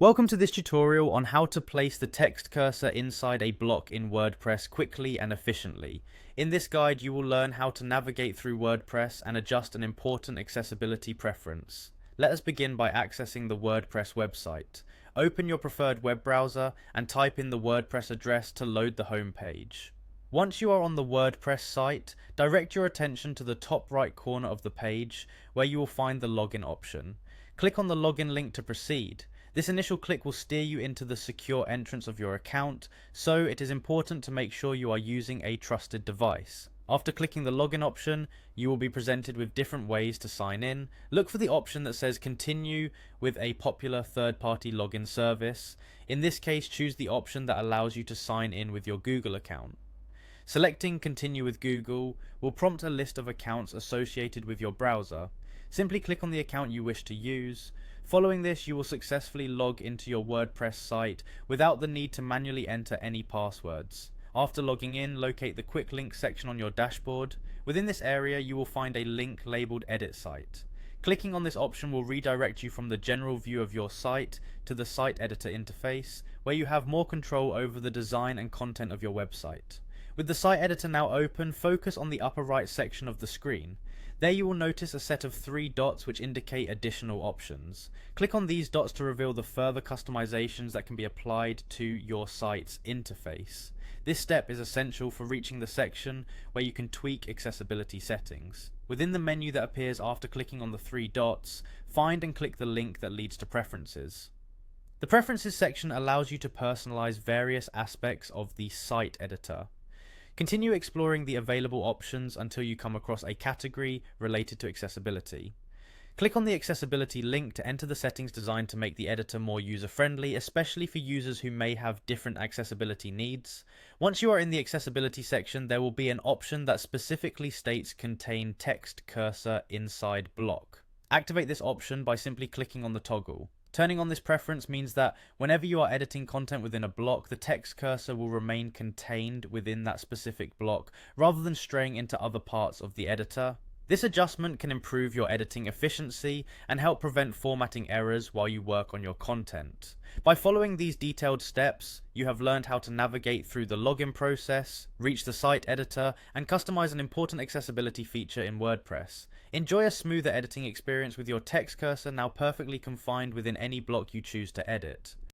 Welcome to this tutorial on how to place the text cursor inside a block in WordPress quickly and efficiently. In this guide, you will learn how to navigate through WordPress and adjust an important accessibility preference. Let us begin by accessing the WordPress website. Open your preferred web browser and type in the WordPress address to load the home page. Once you are on the WordPress site, direct your attention to the top right corner of the page where you will find the login option. Click on the login link to proceed. This initial click will steer you into the secure entrance of your account, so it is important to make sure you are using a trusted device. After clicking the login option, you will be presented with different ways to sign in. Look for the option that says continue with a popular third-party login service. In this case, choose the option that allows you to sign in with your Google account. Selecting continue with Google will prompt a list of accounts associated with your browser. Simply click on the account you wish to use. Following this, you will successfully log into your WordPress site without the need to manually enter any passwords. After logging in, locate the quick link section on your dashboard. Within this area, you will find a link labeled Edit Site. Clicking on this option will redirect you from the general view of your site to the site editor interface, where you have more control over the design and content of your website. With the site editor now open, focus on the upper right section of the screen. There you will notice a set of 3 dots which indicate additional options. Click on these dots to reveal the further customizations that can be applied to your site's interface. This step is essential for reaching the section where you can tweak accessibility settings. Within the menu that appears after clicking on the 3 dots, find and click the link that leads to Preferences. The Preferences section allows you to personalize various aspects of the site editor. Continue exploring the available options until you come across a category related to accessibility. Click on the accessibility link to enter the settings designed to make the editor more user-friendly, especially for users who may have different accessibility needs. Once you are in the accessibility section, there will be an option that specifically states contain text cursor inside block. Activate this option by simply clicking on the toggle. Turning on this preference means that whenever you are editing content within a block, the text cursor will remain contained within that specific block rather than straying into other parts of the editor. This adjustment can improve your editing efficiency and help prevent formatting errors while you work on your content. By following these detailed steps, you have learned how to navigate through the login process, reach the site editor, and customize an important accessibility feature in WordPress. Enjoy a smoother editing experience with your text cursor now perfectly confined within any block you choose to edit.